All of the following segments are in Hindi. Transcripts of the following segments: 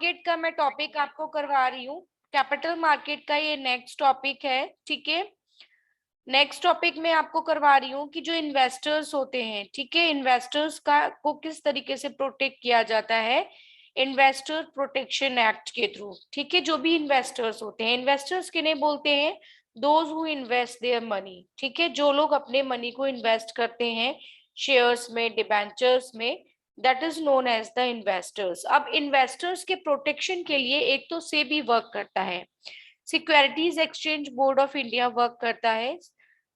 मार्केट का मैं टॉपिक आपको करवा रही हूँ। कैपिटल मार्केट का ये नेक्स्ट टॉपिक है, ठीक है। नेक्स्ट टॉपिक में आपको करवा रही हूँ कि जो इन्वेस्टर्स होते हैं, ठीक है, इन्वेस्टर्स का को किस तरीके से प्रोटेक्ट किया जाता है इन्वेस्टर प्रोटेक्शन एक्ट के थ्रू, ठीक है। जो भी इन्वेस्टर्स होते हैं, इन्वेस्टर्स किन्हें बोलते हैं? Those who invest their money, ठीक है, जो लोग अपने मनी को इन्वेस्ट करते हैं शेयर्स में, डिबेंचर्स में, that is known as the investors. अब इन्वेस्टर्स के प्रोटेक्शन के लिए एक तो सेबी वर्क करता है, securities exchange board of India work करता है,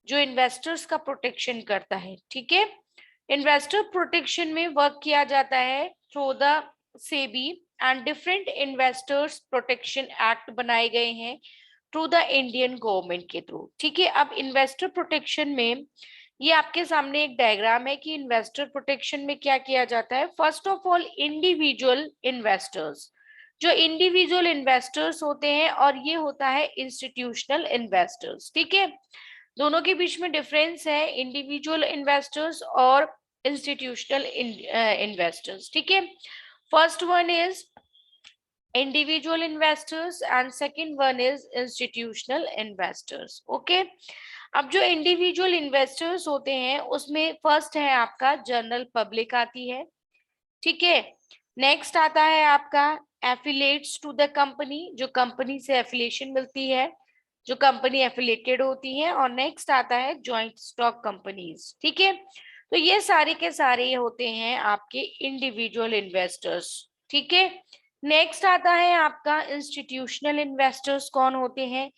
जो इन्वेस्टर्स का प्रोटेक्शन करता है, ठीक है। इन्वेस्टर प्रोटेक्शन में वर्क किया जाता है through the SEBI and different investors protection act बनाए गए हैं थ्रू द इंडियन गवर्नमेंट के थ्रू, ठीक है। अब इन्वेस्टर प्रोटेक्शन में ये आपके सामने एक डायग्राम है कि इन्वेस्टर प्रोटेक्शन में क्या किया जाता है। First of all individual investors, जो इंडिविजुअल इन्वेस्टर्स होते हैं, और ये होता है इंस्टीट्यूशनल इन्वेस्टर्स, ठीक है। दोनों के बीच में डिफरेंस है, इंडिविजुअल इन्वेस्टर्स और इंस्टीट्यूशनल इन्वेस्टर्स, ठीक है। First one is individual investors and second one is institutional investors, okay। अब जो इंडिविजुअल इन्वेस्टर्स होते हैं उसमें फर्स्ट है आपका जनरल पब्लिक आती है, ठीक है। नेक्स्ट आता है आपका एफिलिएट्स टू द कंपनी, जो कंपनी से एफिलिएशन मिलती है, जो कंपनी एफिलिएटेड होती है, और नेक्स्ट आता है जॉइंट स्टॉक कंपनीज, ठीक है। तो ये सारे के सारे होते हैं आपके इंडिविजुअल इन्वेस्टर्स, ठीक है। नेक्स्ट आता है आपका इंस्टीट्यूशनल इन्वेस्टर्स। कौन होते हैं?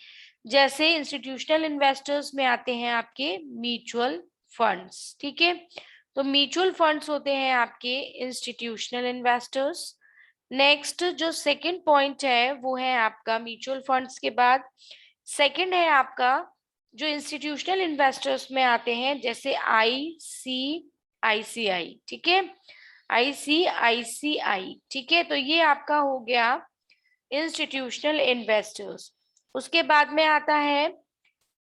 जैसे इंस्टीट्यूशनल इन्वेस्टर्स में आते हैं आपके म्यूचुअल फंड्स, ठीक है। तो म्यूचुअल फंड्स होते हैं आपके इंस्टीट्यूशनल इन्वेस्टर्स। नेक्स्ट जो सेकंड पॉइंट है वो है आपका म्यूचुअल फंड्स के बाद सेकंड है आपका जो इंस्टीट्यूशनल इन्वेस्टर्स में आते हैं, जैसे आईसीआईसीआई, ठीक है, आईसीआईसीआई, ठीक है। तो ये आपका हो गया इंस्टीट्यूशनल इन्वेस्टर्स। उसके बाद में आता है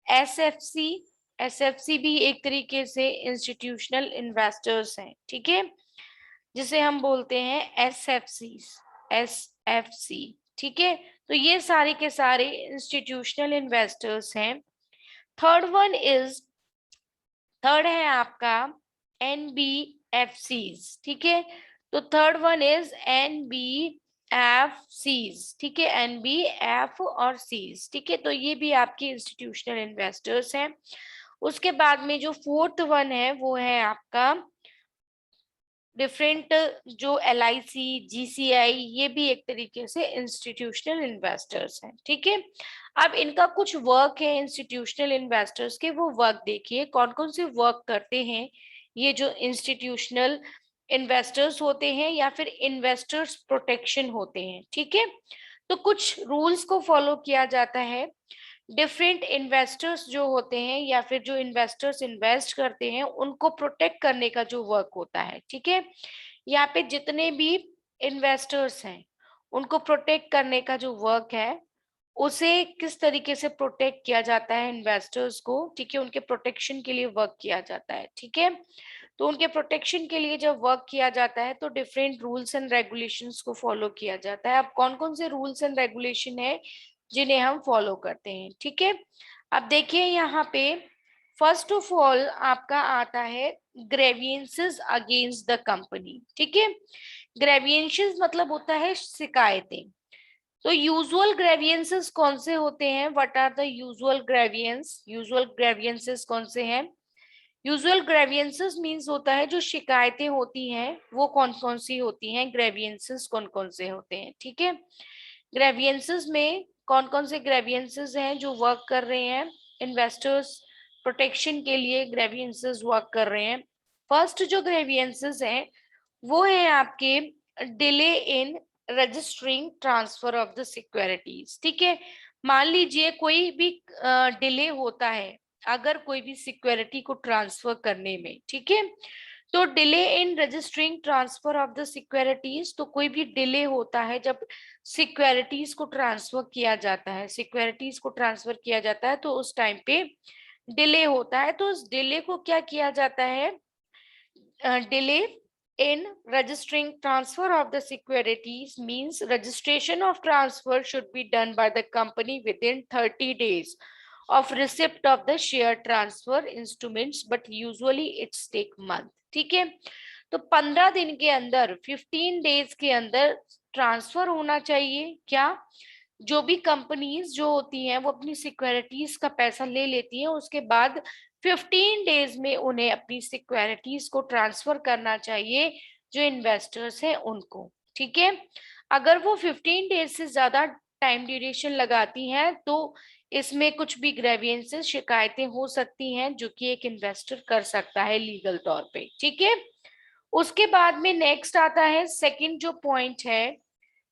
एसएफसी। एसएफसी भी एक तरीके से इंस्टीट्यूशनल इन्वेस्टर्स हैं, ठीक है, जिसे हम बोलते हैं एसएफसी, एसएफसी, ठीक है। तो ये सारे के सारे इंस्टीट्यूशनल इन्वेस्टर्स हैं। थर्ड है आपका एनबीएफसीज, ठीक है। तो थर्ड वन इज एनबीएफसीज, ठीक है, एनबीएफ और सीज, ठीक है। तो ये भी आपके इंस्टीट्यूशनल इन्वेस्टर्स हैं। उसके बाद में जो फोर्थ वन है वो है आपका डिफरेंट, जो एलआईसी, जीसीआई, ये भी एक तरीके से इंस्टीट्यूशनल इन्वेस्टर्स हैं, ठीक है। अब इनका कुछ वर्क है इंस्टीट्यूशनल इन्वेस्टर्स के, वो वर्क देखिए कौन कौन से वर्क करते हैं ये जो इंस्टीट्यूशनल इन्वेस्टर्स होते हैं या फिर इन्वेस्टर्स प्रोटेक्शन होते हैं, ठीक है। तो कुछ रूल्स को फॉलो किया जाता है। डिफरेंट इन्वेस्टर्स जो होते हैं या फिर जो इन्वेस्टर्स इन्वेस्ट करते हैं उनको प्रोटेक्ट करने का जो वर्क होता है, ठीक है। यहाँ पे जितने भी इन्वेस्टर्स हैं उनको प्रोटेक्ट करने का जो वर्क है, उसे किस तरीके से प्रोटेक्ट किया जाता है इन्वेस्टर्स को, ठीक है, उनके प्रोटेक्शन के लिए वर्क किया जाता है, ठीक है। तो उनके प्रोटेक्शन के लिए जब वर्क किया जाता है तो डिफरेंट रूल्स एंड रेगुलेशंस को फॉलो किया जाता है। अब कौन कौन से रूल्स एंड रेगुलेशन है जिन्हें हम फॉलो करते हैं, ठीक है। अब देखिए यहाँ पे फर्स्ट ऑफ ऑल आपका आता है ग्रेवियंसेस अगेंस्ट द कंपनी, ठीक है। ग्रेवियंसेस मतलब होता है शिकायतें। तो यूजुअल ग्रेवियंसेस कौन से होते हैं? What are the usual grievances? Usual grievances कौन से हैं? यूजुअल ग्रेवियंसेस मींस होता है जो शिकायतें होती हैं वो कौन कौन सी होती हैं, ग्रेवियंसेस कौन कौन से होते हैं, ठीक है। ग्रेवियंसेस में कौन कौन से ग्रेवियंसेस हैं जो वर्क कर रहे हैं इन्वेस्टर्स प्रोटेक्शन के लिए, ग्रेवियंसेस वर्क कर रहे हैं। फर्स्ट जो ग्रेवियंसेस हैं वो है आपके delay in registering transfer of the securities, ठीक है। मान लीजिए कोई भी डिले होता है अगर कोई भी सिक्योरिटी को ट्रांसफर करने में, ठीक है। तो delay in registering transfer of the securities, तो कोई भी डिले होता है जब सिक्योरिटीज को ट्रांसफर किया जाता है, सिक्योरिटीज को ट्रांसफर किया जाता है तो उस टाइम पे डिले होता है। तो उस डिले को क्या किया जाता है? Delay in registering transfer of the securities means registration of transfer should be done by the company within 30 days of receipt of the share transfer instruments, but usually it's take month. ठीक है, तो 15 दिन के अंदर 15 डेज के अंदर ट्रांसफर होना चाहिए। क्या, जो भी कंपनीज जो होती हैं वो अपनी सिक्योरिटीज का पैसा ले लेती हैं, उसके बाद 15 डेज में उन्हें अपनी सिक्योरिटीज को ट्रांसफर करना चाहिए जो इन्वेस्टर्स हैं उनको। ठीक है, अगर वो 15 डेज से ज्यादा टाइम ड्यूरेशन लगाती हैं तो इसमें कुछ भी ग्रेवियंसेस शिकायतें हो सकती हैं जो कि एक इन्वेस्टर कर सकता है लीगल तौर पे। ठीक है, उसके बाद में नेक्स्ट आता है सेकंड जो पॉइंट है,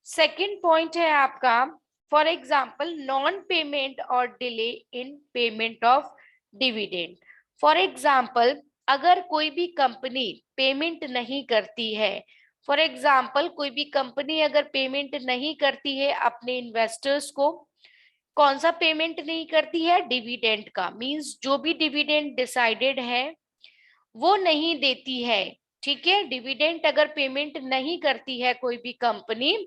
सेकंड पॉइंट है आपका फॉर एग्जांपल नॉन पेमेंट और delay in payment of dividend. For example अगर कोई भी कंपनी पेमेंट नहीं करती है, फॉर एग्जांपल कोई भी कंपनी अगर पेमेंट नहीं करती है अपने इन्वेस्टर्स को, कौन सा पेमेंट नहीं करती है, डिविडेंड का, मींस जो भी डिविडेंड डिसाइडेड है वो नहीं देती है। ठीक है, डिविडेंड अगर पेमेंट नहीं करती है कोई भी कंपनी,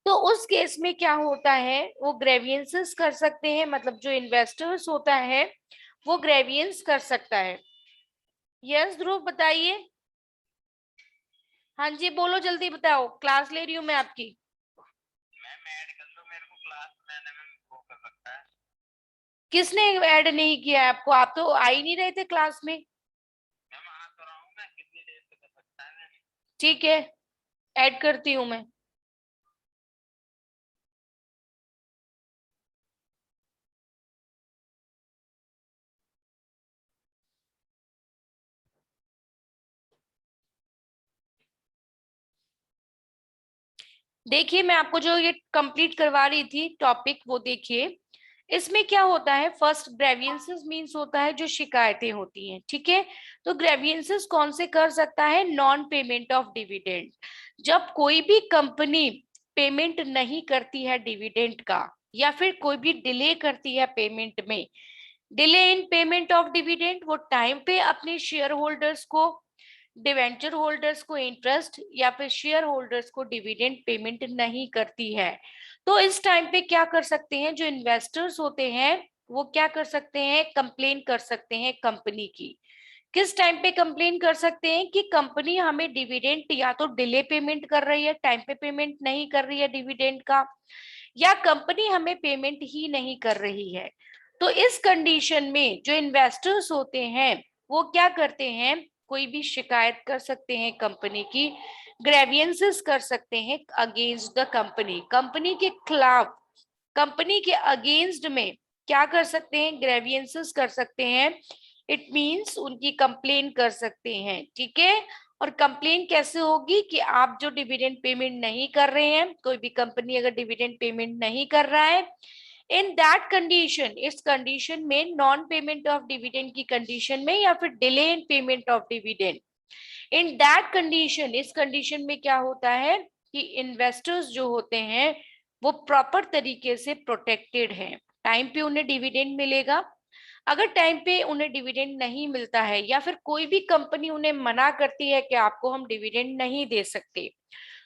तो उस केस में क्या होता है, वो ग्रेवियंसेस कर सकते हैं, मतलब जो इन्वेस्टर्स होता है वो ग्रेवियंस कर सकता है। यस ध्रुव बताइए। हाँ जी बोलो, जल्दी बताओ, क्लास ले रही हूँ मैं आपकी। किसने ऐड नहीं किया है आपको, आप तो आ ही नहीं रहे थे क्लास में। ठीक है, ऐड करती हूँ मैं। देखिए मैं आपको जो ये कंप्लीट करवा रही थी टॉपिक वो देखिए, इसमें क्या होता है, फर्स्ट ग्रेवियंसेस मींस होता है जो शिकायतें होती हैं। ठीक है, तो ग्रेवियंसेस कौन से कर सकता है, नॉन पेमेंट ऑफ डिविडेंड। जब कोई भी कंपनी पेमेंट नहीं करती है डिविडेंड का, या फिर कोई भी डिले करती है पेमेंट में, delay in payment of dividend, वो टाइम पे अपने शेयर होल्डर्स को, डिवेंचर होल्डर्स को इंटरेस्ट या फिर शेयर होल्डर्स को डिविडेंड पेमेंट नहीं करती है, तो इस टाइम पे क्या कर सकते हैं, जो इन्वेस्टर्स होते हैं वो क्या कर सकते हैं, कंप्लेन कर सकते हैं कंपनी की। किस टाइम पे कंप्लेन कर सकते हैं कि कंपनी हमें डिविडेंड या तो डिले पेमेंट कर रही है, टाइम पे पेमेंट नहीं कर रही है डिविडेंड का, या कंपनी हमें पेमेंट ही नहीं कर रही है। तो इस कंडीशन में जो इन्वेस्टर्स होते हैं वो क्या करते हैं, कोई भी शिकायत कर सकते हैं कंपनी की, ग्रेवियंसेस कर सकते हैं अगेंस्ट द कंपनी, कंपनी के खिलाफ, कंपनी के अगेंस्ट में क्या कर सकते हैं, ग्रेवियंसेस कर सकते हैं। इट मींस उनकी कंप्लेन कर सकते हैं। ठीक है, और कंप्लेन कैसे होगी कि आप जो डिविडेंड पेमेंट नहीं कर रहे हैं, कोई भी कंपनी अगर डिविडेंड पेमेंट नहीं कर रहा है, इन दैट कंडीशन, इस कंडीशन में, नॉन पेमेंट ऑफ डिविडेंड की कंडीशन में, या फिर delay in payment of dividend, in that condition, इस कंडीशन में क्या होता है कि इन्वेस्टर्स जो होते हैं वो प्रॉपर तरीके से प्रोटेक्टेड हैं, टाइम पे उन्हें डिविडेंड मिलेगा। अगर टाइम पे उन्हें डिविडेंड नहीं मिलता है या फिर कोई भी कंपनी उन्हें मना करती है कि आपको हम डिविडेंड नहीं दे सकते,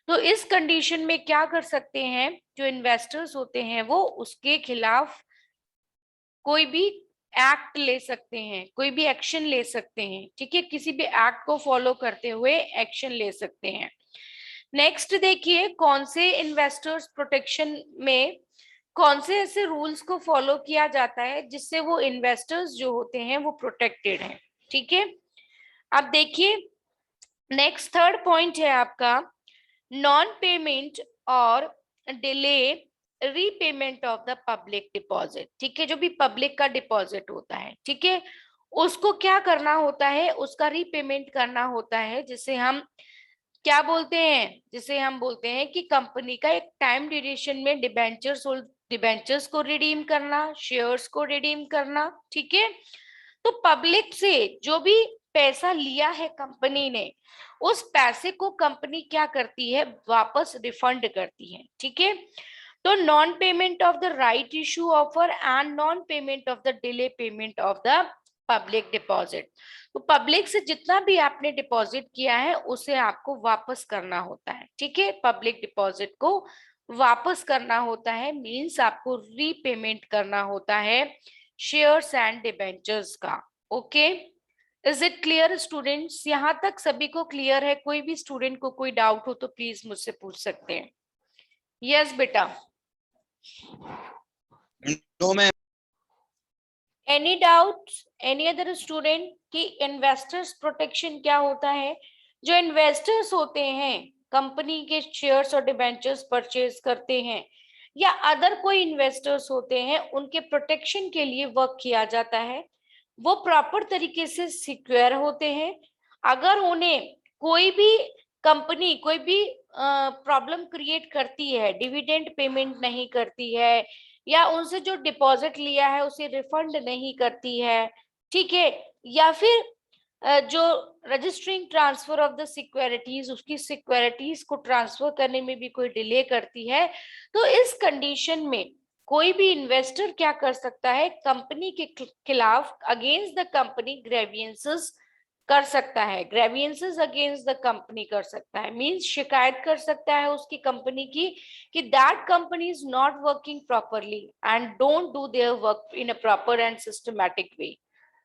तो इस कंडीशन में क्या कर सकते हैं, जो इन्वेस्टर्स होते हैं वो उसके खिलाफ कोई भी एक्ट ले सकते हैं, कोई भी एक्शन ले सकते हैं। ठीक है, किसी भी एक्ट को फॉलो करते हुए एक्शन ले सकते हैं। नेक्स्ट देखिए, कौन से इन्वेस्टर्स प्रोटेक्शन में कौन से ऐसे रूल्स को फॉलो किया जाता है जिससे वो इन्वेस्टर्स जो होते हैं वो प्रोटेक्टेड हैं। ठीक है, अब देखिए नेक्स्ट थर्ड पॉइंट है आपका नॉन पेमेंट और delay repayment of the public deposit. ठीक है, जो भी पब्लिक का डिपॉजिट होता है, ठीक है, उसको क्या करना होता है, उसका रीपेमेंट करना होता है, जिसे हम क्या बोलते हैं, जिसे हम बोलते हैं कि कंपनी का एक टाइम ड्यूरेशन में डिबेंचर्स को रिडीम करना, शेयर्स को रिडीम करना। ठीक है, तो पब्लिक से जो भी पैसा लिया है कंपनी ने, उस पैसे को कंपनी क्या करती है, वापस रिफंड करती है। ठीक है, तो non payment of the right issue offer and non payment of the delay payment of the public deposit. तो पब्लिक से जितना भी आपने डिपॉजिट किया है उसे आपको वापस करना होता है, ठीक है। पब्लिक डिपॉजिट को वापस करना होता है, मींस आपको रीपेमेंट करना होता है शेयर्स एंड डिबेंचर्स का। Okay, is it clear students? यहाँ तक सभी को क्लियर है? कोई भी स्टूडेंट को कोई डाउट हो तो प्लीज मुझसे पूछ सकते हैं। यस बेटा। No ma'am. Any doubt any other student कि इन्वेस्टर्स प्रोटेक्शन क्या होता है? जो इन्वेस्टर्स होते हैं कंपनी के शेयर्स और डिबेंचर्स परचेज करते हैं या अदर कोई इन्वेस्टर्स होते हैं, उनके प्रोटेक्शन के लिए वर्क किया जाता है। वो प्रॉपर तरीके से सिक्योर होते हैं। अगर उन्हें कोई भी कंपनी कोई भी प्रॉब्लम क्रिएट करती है, डिविडेंड पेमेंट नहीं करती है या उनसे जो डिपॉजिट लिया है उसे रिफंड नहीं करती है, ठीक है, या फिर जो registering transfer of the securities, उसकी सिक्योरिटीज को ट्रांसफर करने में भी कोई डिले करती है, तो इस कंडीशन में कोई भी इन्वेस्टर क्या कर सकता है? कंपनी के खिलाफ अगेंस्ट द कंपनी ग्रेवियंसेस कर सकता है। ग्रेवियंसेस अगेंस्ट द कंपनी कर सकता है, मींस शिकायत कर सकता है उसकी कंपनी की कि that company is not working properly and don't do their work in a proper and systematic way.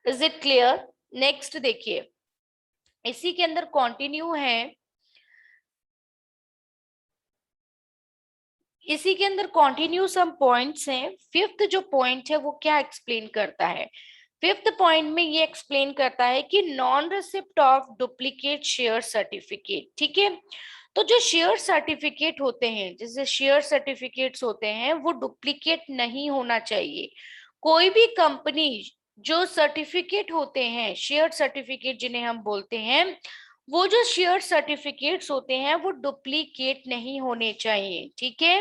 Is it clear? Next देखिए, इसी के अंदर कंटिन्यू है, इसी के अंदर कंटिन्यू सम पॉइंट्स हैं। फिफ्थ जो पॉइंट है वो क्या एक्सप्लेन करता है? फिफ्थ पॉइंट में ये एक्सप्लेन करता है कि non receipt of duplicate share certificate, ठीक है। तो जो शेयर सर्टिफिकेट होते हैं, जैसे शेयर सर्टिफिकेट्स होते हैं, वो डुप्लीकेट नहीं होना चाहिए। कोई भी कंपनी जो सर्टिफिकेट होते हैं, शेयर सर्टिफिकेट जिन्हें हम बोलते हैं, वो जो शेयर सर्टिफिकेट्स होते हैं वो डुप्लीकेट नहीं होने चाहिए, ठीक है।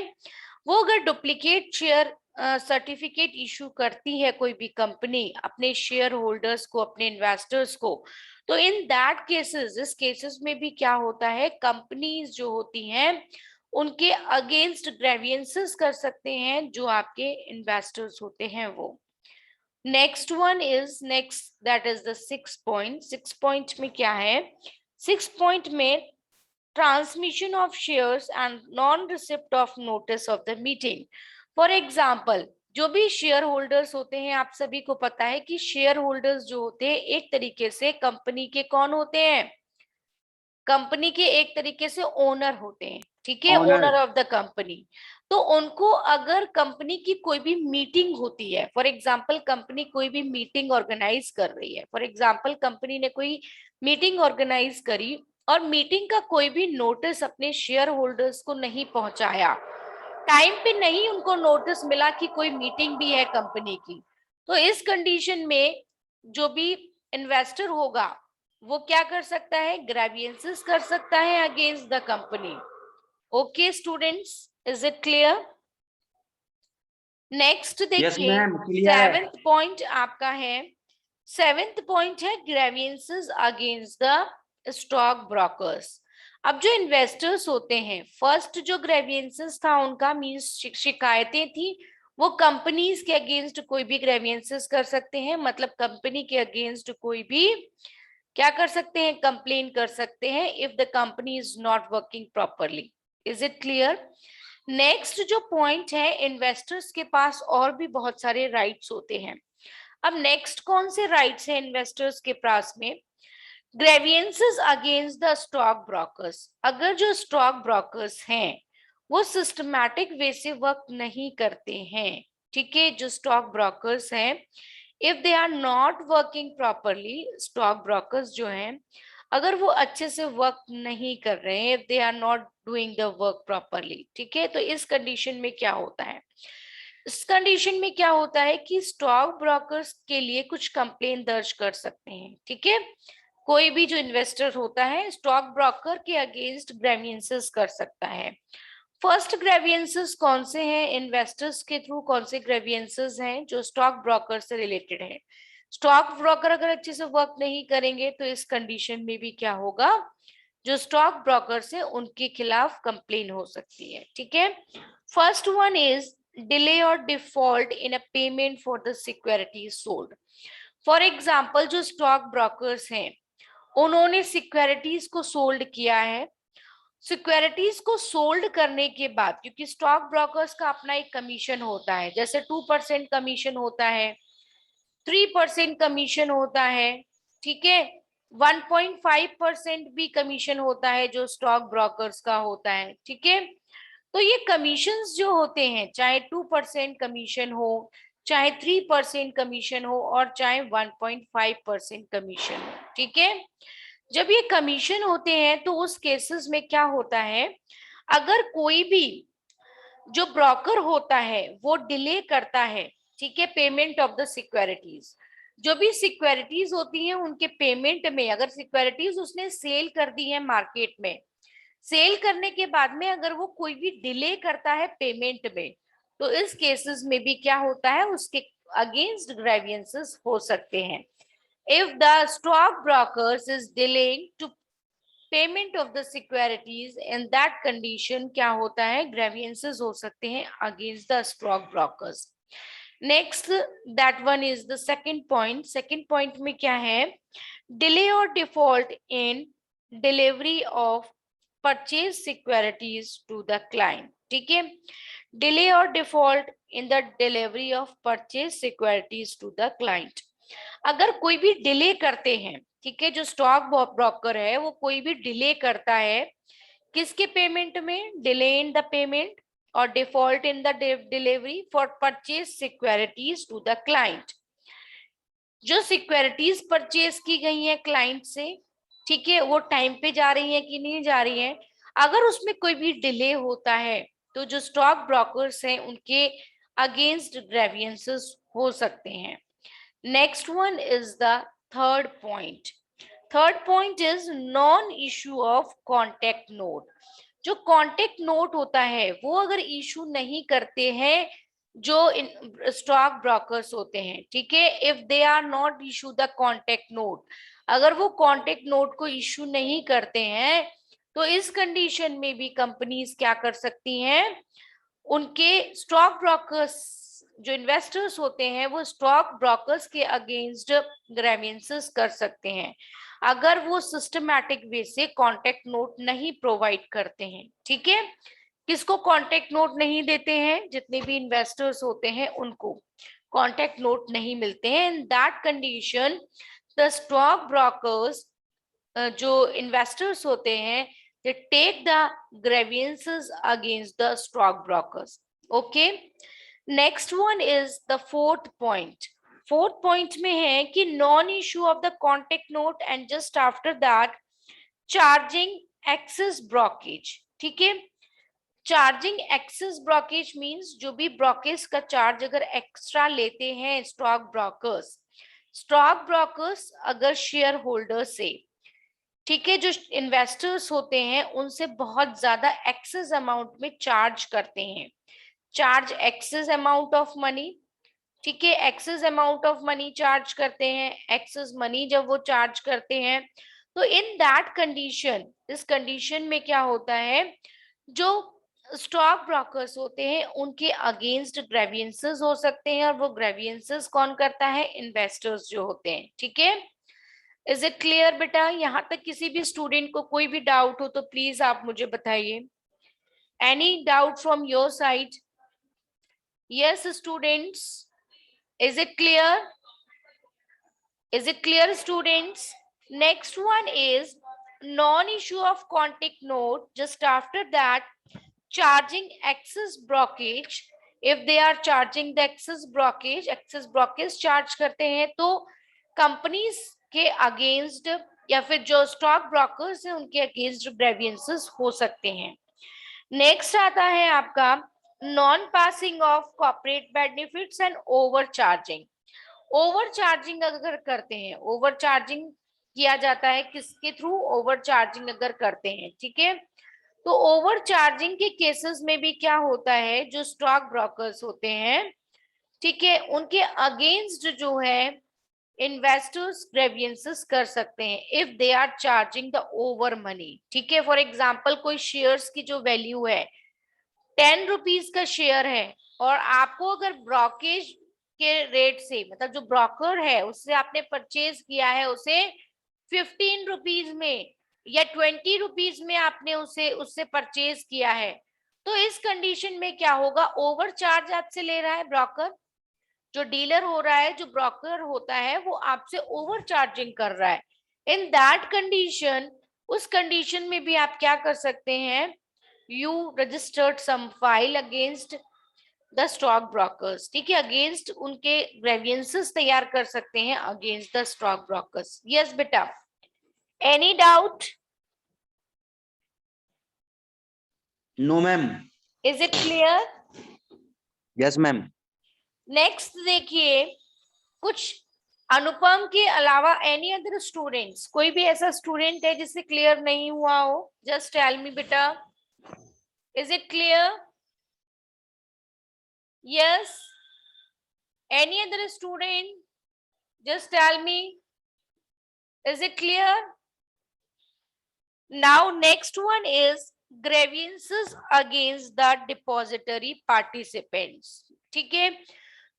वो अगर डुप्लीकेट शेयर सर्टिफिकेट इशू करती है कोई भी कंपनी अपने शेयर होल्डर्स को, अपने इन्वेस्टर्स को, तो इन दैट केसेस, इस केसेस में भी क्या होता है, कंपनीज जो होती हैं उनके अगेंस्ट ग्रेवियंसेस कर सकते हैं जो आपके इन्वेस्टर्स होते हैं वो। Next one is next, that is the six point. Six point में क्या है? सिक्स पॉइंट में transmission of shares and non receipt of notice of the meeting. For example, जो भी शेयर होल्डर्स होते हैं, आप सभी को पता है कि शेयर होल्डर्स जो होते हैं एक तरीके से कंपनी के कौन होते हैं? कंपनी के एक तरीके से ओनर होते हैं, ठीक है, ओनर ऑफ द कंपनी। तो उनको अगर कंपनी की कोई भी मीटिंग होती है, फॉर एग्जांपल कंपनी कोई भी मीटिंग ऑर्गेनाइज कर रही है, फॉर एग्जांपल कंपनी ने कोई मीटिंग ऑर्गेनाइज करी और मीटिंग का कोई भी नोटिस अपने शेयर होल्डर्स को नहीं पहुंचाया, टाइम पे नहीं उनको नोटिस मिला कि कोई मीटिंग भी है कंपनी की, तो इस कंडीशन में जो भी इन्वेस्टर होगा वो क्या कर सकता है? ग्रेवियंसेस कर सकता है against the company. Okay students, is it clear? Next देखिए, सेवेंथ पॉइंट आपका है, सेवेंथ पॉइंट है grievances against the stock brokers. अब जो इन्वेस्टर्स होते हैं, फर्स्ट जो ग्रेवियंसेस था उनका मींस शिकायतें थी, वो कंपनीज के अगेंस्ट कोई भी ग्रेवियंसेस कर सकते हैं, मतलब कंपनी के अगेंस्ट कोई भी क्या कर सकते हैं? कंप्लेन कर सकते हैं if the company is not working properly. Is it clear? Next जो पॉइंट है, इन्वेस्टर्स के पास और भी बहुत सारे राइट्स होते हैं। अब नेक्स्ट कौन से राइट्स हैं इन्वेस्टर्स के पास में? Grievances against the stock brokers. अगर जो स्टॉक ब्रोकर्स हैं वो सिस्टमैटिक वे से वर्क नहीं करते हैं, ठीक है, जो स्टॉक ब्रोकर्स हैं, if they are not working properly, stock brokers जो हैं अगर वो अच्छे से वर्क नहीं कर रहे हैं, if they are not doing the work properly, ठीक है, तो इस कंडीशन में क्या होता है? इस कंडीशन में क्या होता है कि स्टॉक ब्रोकर्स के लिए कुछ कंप्लेन दर्ज कर सकते हैं, ठीक है। कोई भी जो इन्वेस्टर होता है स्टॉक ब्रोकर के अगेंस्ट ग्रेवियंसेस कर सकता है। फर्स्ट ग्रेवियंसेस कौन से हैं? इन्वेस्टर्स के थ्रू कौन से ग्रेवियंसेस हैं जो स्टॉक ब्रोकर से रिलेटेड है? स्टॉक ब्रोकर अगर अच्छे से वर्क नहीं करेंगे तो इस कंडीशन में भी क्या होगा? जो स्टॉक ब्रोकर है उनके खिलाफ कंप्लेन हो सकती है, ठीक है। फर्स्ट वन इज डिले और default in a payment for the security sold. For example जो स्टॉक ब्रोकर्स हैं उन्होंने सिक्योरिटीज को सोल्ड किया है। सिक्योरिटीज को सोल्ड करने के बाद, क्योंकि स्टॉक ब्रोकर्स का अपना एक कमीशन होता है, जैसे 2% कमीशन होता है, 3% कमीशन होता है, ठीक है, 1.5% भी कमीशन होता है जो स्टॉक ब्रोकर्स का होता है, ठीक है। तो ये कमीशंस जो होते हैं, चाहे 2% कमीशन हो, चाहे 3% कमीशन हो, और चाहे 1.5% कमीशन हो, ठीक है। जब ये कमीशन होते हैं तो उस केसेस में क्या होता है, अगर कोई भी जो ब्रोकर होता है वो डिले करता है, ठीक है, पेमेंट ऑफ द सिक्योरिटीज, जो भी सिक्योरिटीज होती हैं उनके पेमेंट में, अगर सिक्योरिटीज उसने सेल कर दी है मार्केट में, सेल करने के बाद में अगर वो कोई भी डिले करता है पेमेंट में, तो इस केसेस में भी क्या होता है, उसके अगेंस्ट ग्रेवियंसेस हो सकते हैं। If the stock brokers is delaying to payment of the securities, in that condition क्या होता है, ग्रेवियंसेस हो सकते हैं against the stock brokers. Next, that one is the second point. Second point में क्या है, डिले और default in delivery of purchase securities to the client, ठीक है, डिले और default in the delivery of purchase securities to the client. अगर कोई भी डिले करते हैं, ठीक है, जो स्टॉक ब्रोकर है वो कोई भी डिले करता है किसके पेमेंट में, डिले इन द पेमेंट और default in the delivery for purchase securities to the client, जो सिक्योरिटीज परचेज की गई है क्लाइंट से, ठीक है, वो टाइम पे जा रही है कि नहीं जा रही है, अगर उसमें कोई भी डिले होता है तो जो स्टॉक ब्रोकर्स हैं उनके अगेंस्ट ग्रेवियंसेस हो सकते हैं। Next one is the third point. Third point is non issue of contact note. जो कॉन्टेक्ट नोट होता है वो अगर इशू नहीं करते हैं जो स्टॉक ब्रोकर्स होते हैं, ठीक है, if they are not issue the contract note, अगर वो कॉन्टेक्ट नोट को इशू नहीं करते हैं तो इस कंडीशन में भी कंपनीज क्या कर सकती हैं, उनके स्टॉक ब्रोकर्स जो इन्वेस्टर्स होते हैं वो स्टॉक ब्रोकर्स के अगेंस्ट ग्रेवियंसेस कर सकते हैं अगर वो सिस्टमैटिक वे से कॉन्टेक्ट नोट नहीं प्रोवाइड करते हैं, ठीक है। किसको कॉन्टेक्ट नोट नहीं देते हैं, जितने भी इन्वेस्टर्स होते हैं उनको कॉन्टेक्ट नोट नहीं मिलते हैं, इन that condition the stock brokers जो इन्वेस्टर्स होते हैं they take the grievances against the stock brokers. Okay, next one is the fourth point. Fourth point में है कि non issue of the contract note and just after that charging excess brokerage, ठीक है। चार्जिंग एक्सेस ब्रोकेज मींस जो भी ब्रोकेज का चार्ज अगर एक्स्ट्रा लेते हैं स्टॉक ब्रोकर्स अगर शेयर होल्डर से, ठीक है, जो इन्वेस्टर्स होते हैं उनसे बहुत ज्यादा एक्सेस अमाउंट में चार्ज करते हैं, charge excess amount of money, ठीक है, excess amount of money charge करते हैं, एक्सेस मनी जब वो चार्ज करते हैं तो इन दैट कंडीशन, इस कंडीशन में क्या होता है, जो स्टॉक ब्रोकर्स होते हैं उनके अगेंस्ट ग्रेवियंसेस हो सकते हैं, और वो ग्रेवियंसेस कौन करता है, इन्वेस्टर्स जो होते हैं, ठीक है। इज इट क्लियर बेटा, यहाँ तक किसी भी स्टूडेंट को कोई भी डाउट हो तो प्लीज आप मुझे बताइए। Any doubt from your side? Yes students, is it clear? Is it clear students? Next one is non issue of contact note, just after that charging excess brokerage, if they are charging the excess brokerage charge करते हैं तो कंपनीज के अगेंस्ट या फिर जो स्टॉक ब्रोकर्स हैं उनके अगेंस्ट ग्रेवियंसेस हो सकते हैं। नेक्स्ट आता है आपका non passing of corporate benefits and over charging. Over charging अगर करते हैं, ओवर चार्जिंग किया जाता है किसके थ्रू, ओवर चार्जिंग अगर करते हैं, ठीक है, तो ओवर चार्जिंग के केसेस में भी क्या होता है, जो स्टॉक ब्रोकर्स होते हैं, ठीक है, उनके अगेंस्ट जो है इन्वेस्टर्स ग्रेवियंसेस कर सकते हैं if they are charging the over money, ठीक है। फॉर एग्जांपल कोई शेयर्स की जो वैल्यू है 10 रुपीज का शेयर है और आपको अगर ब्रोकेज के रेट से, मतलब जो ब्रोकर है उससे आपने परचेज किया है उसे 15 रुपीज में या 20 रुपीज में आपने उससे परचेज किया है, तो इस कंडीशन में क्या होगा, ओवर चार्ज आपसे ले रहा है ब्रोकर। जो डीलर हो रहा है, जो ब्रोकर होता है, वो आपसे ओवर चार्जिंग कर रहा है। इन दैट कंडीशन, उस कंडीशन में भी आप क्या कर सकते हैं, you registered some file against the stock brokers. ठीक है, अगेंस्ट उनके ग्रेवियंसेस तैयार कर सकते हैं against the stock brokers. Yes बेटा, any doubt? No ma'am. Is it clear? Yes ma'am. Next देखिए, कुछ अनुपम के अलावा एनी अदर स्टूडेंट्स, कोई भी ऐसा स्टूडेंट है जिससे क्लियर नहीं हुआ हो, जस्ट टेल मी बेटा, is it clear? Yes, any other student, just tell me, is it clear? Now next one is grievances against the depository participants। ठीक है,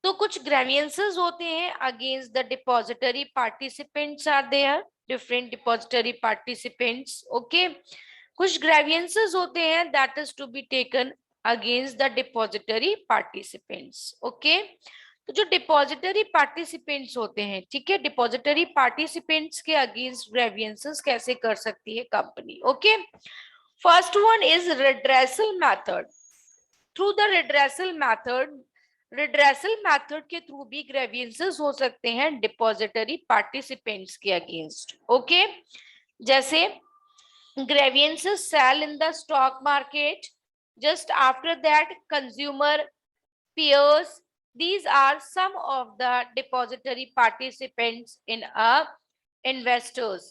तो कुछ grievances होते हैं against the depository participants are there, different depository participants, okay। कुछ grievances होते हैं that is to be taken against the depository participants, okay। तो जो डिपॉजिटरी पार्टिसिपेंट्स होते हैं, ठीक है, डिपॉजिटरी पार्टिसिपेंट्स के अगेंस्ट ग्रेवियंसेस कैसे कर सकती है company, okay. First one is redressal method. Through the redressal method के थ्रू भी ग्रेवियंसेस हो सकते हैं डिपॉजिटरी पार्टिसिपेंट्स के अगेंस्ट, ओके। जैसे grievances sell in the stock market, just after that consumer peers, these are some of the depository participants in a investors।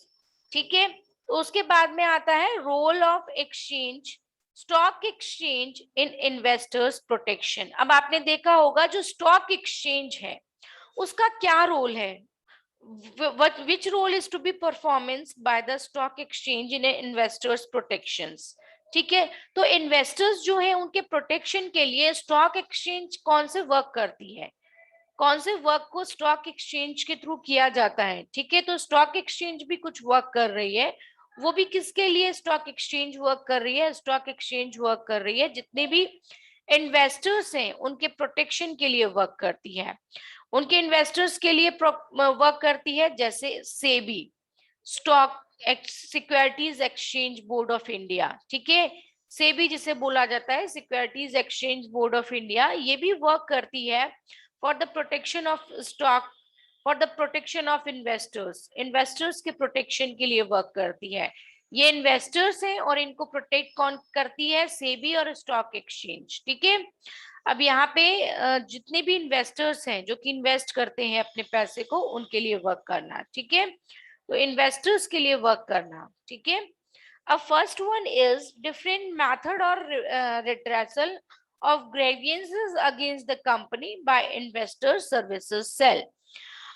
ठीक है, तो उसके बाद में आता है role of exchange, stock exchange in investors protection. अब आपने देखा होगा जो स्टॉक एक्सचेंज है उसका क्या रोल है, which role is to be performance by the stock exchange in investors protections। ठीक है, तो इन्वेस्टर्स जो है उनके प्रोटेक्शन के लिए स्टॉक एक्सचेंज कौन से वर्क करती है, कौन से वर्क को स्टॉक एक्सचेंज के थ्रू किया जाता है। ठीक है, तो स्टॉक एक्सचेंज भी कुछ वर्क कर रही है, वो भी किसके लिए स्टॉक एक्सचेंज वर्क कर रही है, स्टॉक एक्सचेंज वर्क कर रही है जितने भी इन्वेस्टर्स हैं उनके प्रोटेक्शन के लिए वर्क करती है, उनके इन्वेस्टर्स के लिए वर्क करती है। जैसे SEBI, stock securities exchange board of India, ठीक है, सेबी जिसे बोला जाता है securities exchange board of India, ये भी वर्क करती है for the protection of stock, for the protection of investors, investors के प्रोटेक्शन के लिए वर्क करती है। ये इन्वेस्टर्स हैं और इनको प्रोटेक्ट कौन करती है, सेबी और स्टॉक एक्सचेंज। ठीक है, अब यहाँ पे जितने भी इन्वेस्टर्स हैं जो कि इन्वेस्ट करते हैं अपने पैसे को, उनके लिए वर्क करना। ठीक है, तो इन्वेस्टर्स के लिए वर्क करना। ठीक है, अब first one is different method और redressal of grievances against the company by investor services cell.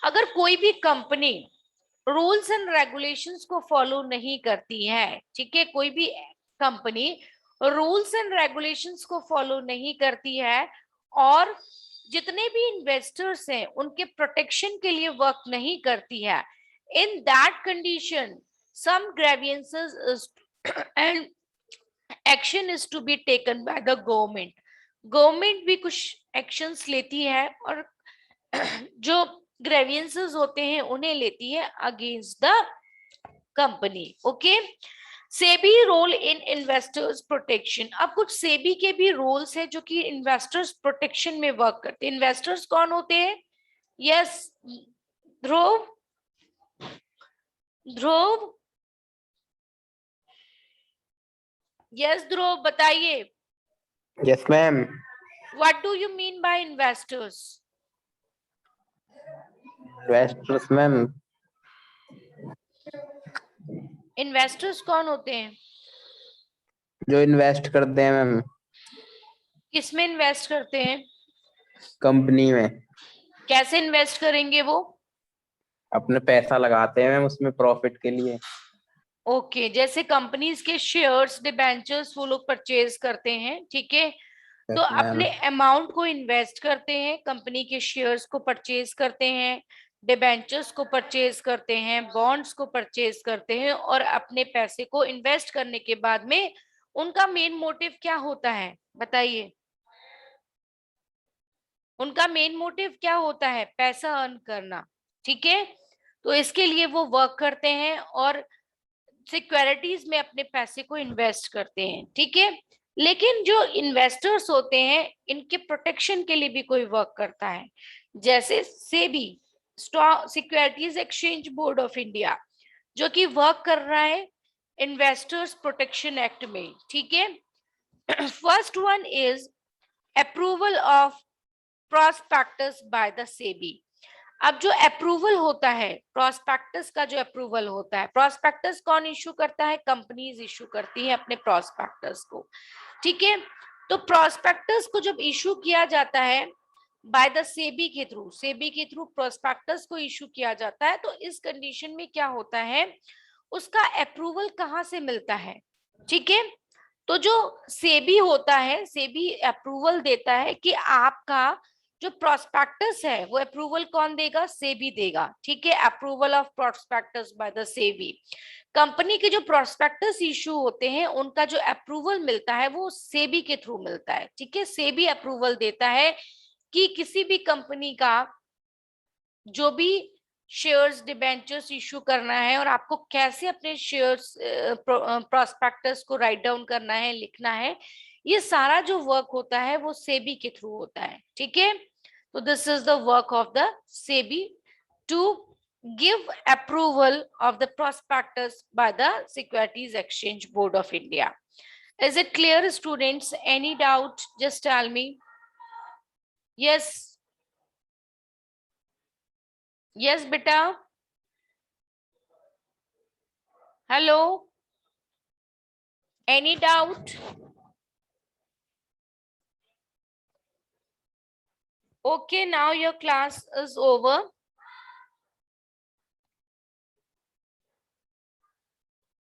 अगर कोई भी कंपनी रूल्स एंड रेगुलेशंस को फॉलो नहीं करती है, ठीक है, कोई भी कंपनी रूल्स एंड रेगुलेशंस को फॉलो नहीं करती है और जितने भी इन्वेस्टर्स हैं उनके प्रोटेक्शन के लिए वर्क नहीं करती है, in that condition some grievances and action is to be taken by the government. Government भी कुछ एक्शंस लेती है और जो ग्रेवियंसेस होते हैं उन्हें लेती है against the company, okay. SEBI role in investors protection. अब कुछ सेबी के भी रोल्स है जो कि इन्वेस्टर्स प्रोटेक्शन में वर्क करते हैं। इन्वेस्टर्स कौन होते हैं? यस ध्रुव, ध्रुव, यस ध्रुव बताइए। Yes ma'am. What do you mean by investors? Investors ma'am, investors कौन होते हैं? जो इन्वेस्ट करते हैं मैम। किसमें इन्वेस्ट करते हैं? कंपनी में। कैसे इन्वेस्ट करेंगे वो? अपने पैसा लगाते हैं मैम उसमें प्रॉफिट के लिए। ओके, जैसे कंपनीज के शेयर्स, डिबेंचर्स वो लोग परचेज करते हैं, ठीक है, तो Yes, ma'am. अपने अमाउंट को इन्वेस्ट करते हैं, कंपनी के शेयर्स को परचेज करते हैं, डिबेंचर्स को परचेज करते हैं, बॉन्ड्स को परचेज करते हैं, और अपने पैसे को इन्वेस्ट करने के बाद में उनका मेन मोटिव क्या होता है बताइए? उनका मेन मोटिव क्या होता है? पैसा अर्न करना। ठीक है, तो इसके लिए वो वर्क करते हैं और सिक्योरिटीज में अपने पैसे को इन्वेस्ट करते हैं। ठीक है, लेकिन जो इन्वेस्टर्स होते हैं इनके प्रोटेक्शन के लिए भी कोई वर्क करता है, जैसे SEBI, securities exchange board of India, जो कि वर्क कर रहा है इन्वेस्टर्स प्रोटेक्शन एक्ट में। ठीक है, first one is approval of prospectus by the SEBI. अब जो अप्रूवल होता है, प्रोस्पेक्टस का जो अप्रूवल होता है, प्रोस्पेक्टस कौन इशू करता है? कंपनीज इशू करती है अपने प्रोस्पेक्टस को। ठीक है, तो प्रोस्पेक्टस को जब इशू किया जाता है बाय द सेबी के थ्रू, सेबी के थ्रू प्रोस्पेक्टस को इशू किया जाता है, तो इस कंडीशन में क्या होता है, उसका अप्रूवल कहाँ से मिलता है? ठीक है, तो जो सेबी होता है, सेबी अप्रूवल देता है कि आपका जो प्रोस्पेक्टस है वो अप्रूवल कौन देगा? सेबी देगा। ठीक है, approval of prospectus by the SEBI. Company के जो प्रोस्पेक्टस इशू होते हैं उनका जो अप्रूवल मिलता है वो सेबी के थ्रू मिलता है। ठीक है, सेबी अप्रूवल देता है कि किसी भी कंपनी का जो भी शेयर्स डिबेंचर्स इशू करना है और आपको कैसे अपने शेयर्स प्रोस्पेक्टस को राइट डाउन करना है, लिखना है, ये सारा जो वर्क होता है वो सेबी के थ्रू होता है। ठीक है, तो this is the work of the SEBI to give approval of the prospectus by the Securities Exchange Board of India. Is it clear, students? Any doubt? Just tell me. Yes. Yes, beta. Hello. Any doubt? Okay, now your class is over.